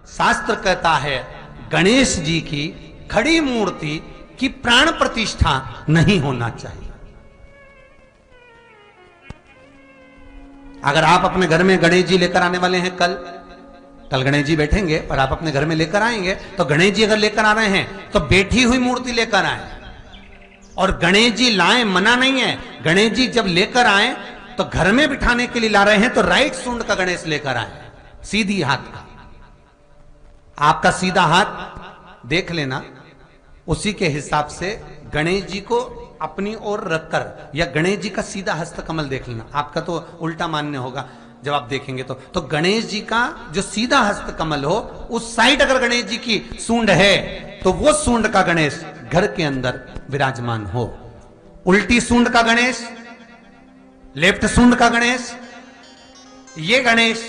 शास्त्र कहता है गणेश जी की खड़ी मूर्ति की प्राण प्रतिष्ठा नहीं होना चाहिए। अगर आप अपने घर में गणेश जी लेकर आने वाले हैं, कल गणेश जी बैठेंगे और आप अपने घर में लेकर आएंगे, तो गणेश जी अगर लेकर आ रहे हैं तो बैठी हुई मूर्ति लेकर आए। और गणेश जी लाएं मना नहीं है, गणेश जी जब लेकर आए तो घर में बिठाने के लिए ला रहे हैं तो राइट सूंड का गणेश लेकर आए, सीधी हाथ का। आपका सीधा हाथ देख लेना, उसी के हिसाब से गणेश जी को अपनी ओर रखकर, या गणेश जी का सीधा हस्त कमल देख लेना। आपका तो उल्टा मान्य होगा जब आप देखेंगे तो गणेश जी का जो सीधा हस्त कमल हो, उस साइड अगर गणेश जी की सूंड है तो वो सूंड का गणेश घर के अंदर विराजमान हो। उल्टी सूंड का गणेश, लेफ्ट सूंड का गणेश, ये गणेश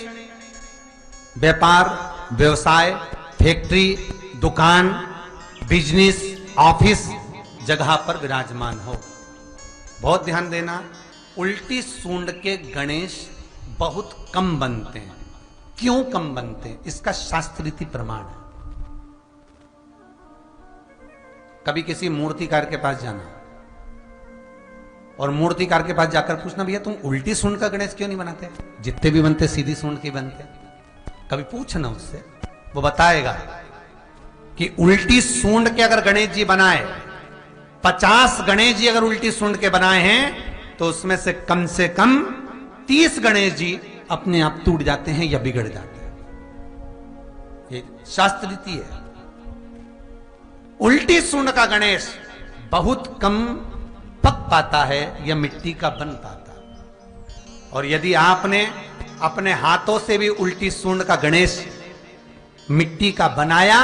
व्यापार, व्यवसाय, फैक्ट्री, दुकान, बिजनेस, ऑफिस जगह पर विराजमान हो। बहुत ध्यान देना, उल्टी सूंड के गणेश बहुत कम बनते हैं। क्यों कम बनते हैं? इसका शास्त्रीय प्रमाण है। कभी किसी मूर्तिकार के पास जाना और मूर्तिकार के पास जाकर पूछना, भैया तुम उल्टी सूंड का गणेश क्यों नहीं बनाते? जितने भी बनते सीधी सूंड के बनते। कभी पूछना उससे, वो बताएगा कि उल्टी सूंड के अगर गणेश जी बनाए, 50 गणेश जी अगर उल्टी सूंड के बनाए हैं तो उसमें से कम 30 गणेश जी अपने आप टूट जाते हैं या बिगड़ जाते हैं। ये शास्त्र रीति है। उल्टी सूंड का गणेश बहुत कम पक पाता है या मिट्टी का बन पाता है। और यदि आपने अपने हाथों से भी उल्टी सूंड का गणेश मिट्टी का बनाया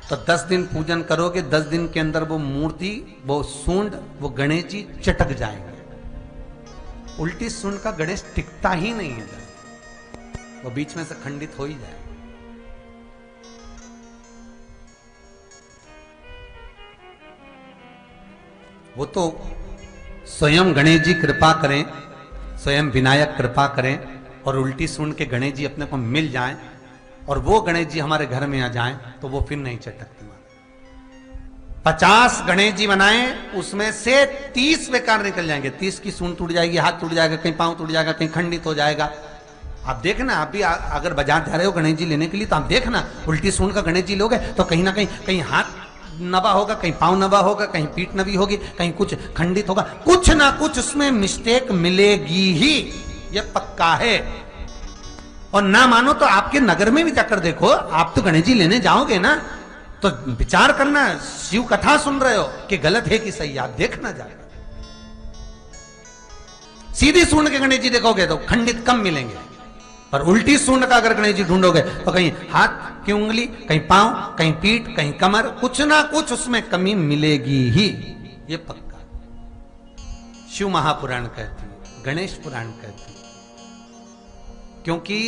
तो 10 दिन पूजन करोगे, 10 दिन के अंदर वो मूर्ति, वो सूंड, वो गणेश जी चटक जाएंगे। उल्टी सूंड का गणेश टिकता ही नहीं है, वो बीच में से खंडित हो ही जाए। वो तो स्वयं गणेश जी कृपा करें, स्वयं विनायक कृपा करें और उल्टी सूंड के गणेश जी अपने को मिल जाएं और वो गणेश जी हमारे घर में आ जाएं तो वो फिर नहीं चटकती। 50 गणेश जी बनाए, उसमें से 30 बेकार निकल जाएंगे। 30 की सूंड टूट जाएगी, हाथ टूट जाएगा, कहीं पांव टूट जाएगा, कहीं खंडित हो जाएगा। आप देखना, आप भी अगर बाजार जा रहे हो गणेश जी लेने के लिए तो आप देखना, उल्टी सूंड का गणेश जी लोगे तो कहीं ना कहीं हाथ नबा होगा, कहीं पांव नबा होगा, कहीं पीठ नबी होगी, कहीं कुछ खंडित होगा, कुछ ना कुछ उसमें मिस्टेक मिलेगी ही, ये पक्का है। और ना मानो तो आपके नगर में भी जाकर देखो, आप तो गणेश जी लेने जाओगे ना तो विचार करना, शिव कथा सुन रहे हो कि गलत है कि सही, आप देखना जाएगा। सीधी सूंड के गणेश जी देखोगे तो खंडित कम मिलेंगे, पर उल्टी सूंड का अगर गणेश जी ढूंढोगे तो कहीं हाथ की उंगली, कहीं पांव, कहीं पीठ, कहीं कमर, कुछ ना कुछ उसमें कमी मिलेगी ही, ये पक्का। शिव महापुराण कहती है, गणेश पुराण कहती है, क्योंकि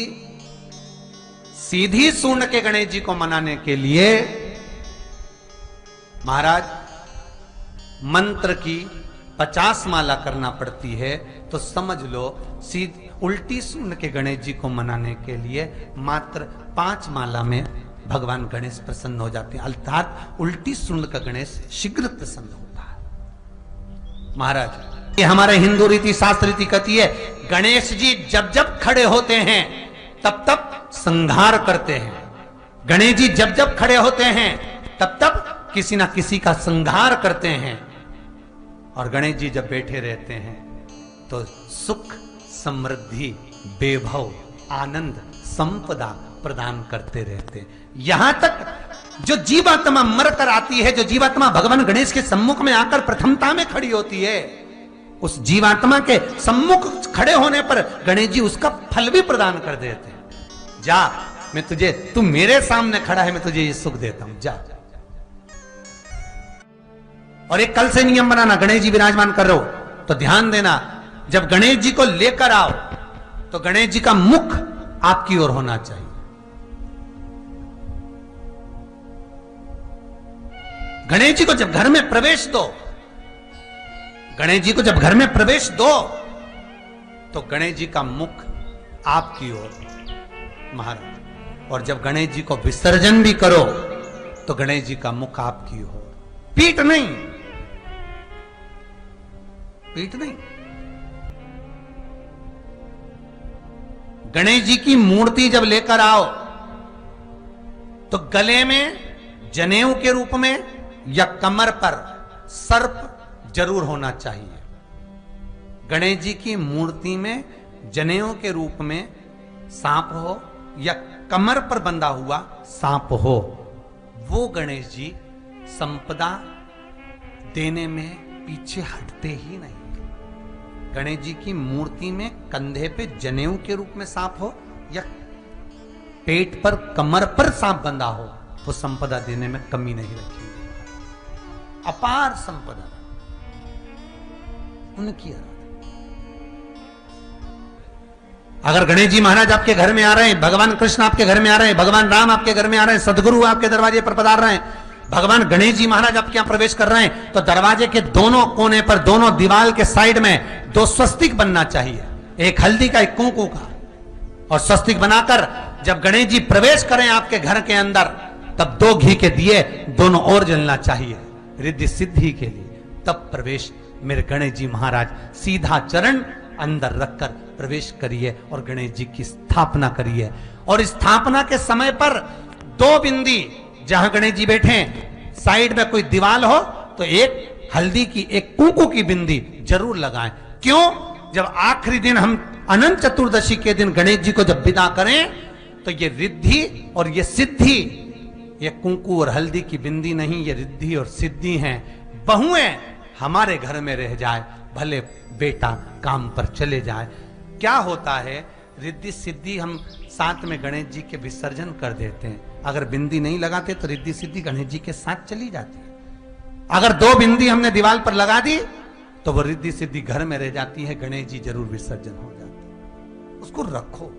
सीधी सूंड के गणेश जी को मनाने के लिए महाराज मंत्र की 50 माला करना पड़ती है। तो समझ लो उल्टी सूंड के गणेश जी को मनाने के लिए मात्र 5 माला में भगवान गणेश प्रसन्न हो जाते हैं, अर्थात उल्टी सूंड का गणेश शीघ्र प्रसन्न होता है। महाराज, ये हमारे हिंदू रीति शास्त्र रीति कहती है, गणेश जी जब जब खड़े होते हैं तब तब संहार करते हैं। गणेश जी जब जब खड़े होते हैं तब तब किसी ना किसी का संहार करते हैं। और गणेश जी जब बैठे रहते हैं तो सुख, समृद्धि, वैभव, आनंद, संपदा प्रदान करते रहते हैं। यहां तक जो जीवात्मा मर कर आती है, जो जीवात्मा भगवान गणेश के सम्मुख में आकर प्रथमता में खड़ी होती है, उस जीवात्मा के सम्मुख खड़े होने पर गणेश जी उसका फल भी प्रदान कर देते हैं। जा, मैं तुझे, तू मेरे सामने खड़ा है, मैं तुझे ये सुख देता हूं, जा। और एक कल से नियम बनाना, गणेश जी विराजमान कर रहे हो तो ध्यान देना, जब गणेश जी को लेकर आओ तो गणेश जी का मुख आपकी ओर होना चाहिए। गणेश जी को जब घर में प्रवेश दो, गणेश जी को जब घर में प्रवेश दो तो गणेश जी का मुख आपकी ओर। महाराज, और जब गणेश जी को विसर्जन भी करो तो गणेश जी का मुख आपकी हो, पीठ नहीं, पीठ नहीं। गणेश जी की मूर्ति जब लेकर आओ तो गले में जनेऊ के रूप में या कमर पर सर्प जरूर होना चाहिए। गणेश जी की मूर्ति में जनेऊ के रूप में सांप हो या कमर पर बंधा हुआ सांप हो, वो गणेश जी संपदा देने में पीछे हटते ही नहीं। गणेश जी की मूर्ति में कंधे पे जनेऊ के रूप में सांप हो या पेट पर कमर पर सांप बंधा हो, वो संपदा देने में कमी नहीं रखेंगे। अपार संपदा उनकी। अगर गणेश जी महाराज आपके घर में आ रहे हैं, भगवान कृष्ण आपके घर में आ रहे हैं, भगवान राम आपके घर में आ रहे हैं, सदगुरु आपके दरवाजे पर पधार रहे हैं, भगवान गणेश जी महाराज आपके यहां प्रवेश कर रहे हैं, तो दरवाजे के दोनों कोने पर, दोनों दीवार के साइड में 2 स्वस्तिक बनना चाहिए, एक हल्दी का, एक कुंकू का। और स्वस्तिक बनाकर जब गणेश जी प्रवेश करें आपके घर के अंदर, तब 2 घी के दिए दोनों ओर जलना चाहिए रिद्धि सिद्धि के लिए। तब प्रवेश मेरे गणेश जी महाराज, सीधा चरण अंदर रखकर प्रवेश करिए और गणेश जी की स्थापना करिए। और स्थापना के समय पर 2 बिंदी, जहां गणेश जी बैठे साइड में कोई दीवार हो तो एक हल्दी की, एक कुंकू की बिंदी जरूर लगाएं। क्यों? जब आखिरी दिन हम अनंत चतुर्दशी के दिन गणेश जी को जब विदा करें तो ये रिद्धि और ये सिद्धि, ये कुंकू और हल्दी की बिंदी नहीं, ये रिद्धि और सिद्धि हैं। बहुएं हमारे घर में रह जाए, भले बेटा काम पर चले जाए। क्या होता है, रिद्धि सिद्धि हम साथ में गणेश जी के विसर्जन कर देते हैं। अगर बिंदी नहीं लगाते तो रिद्धि सिद्धि गणेश जी के साथ चली जाती है। अगर 2 बिंदी हमने दीवार पर लगा दी तो वो रिद्धि सिद्धि घर में रह जाती है, गणेश जी जरूर विसर्जन हो जाते हैं। उसको रखो।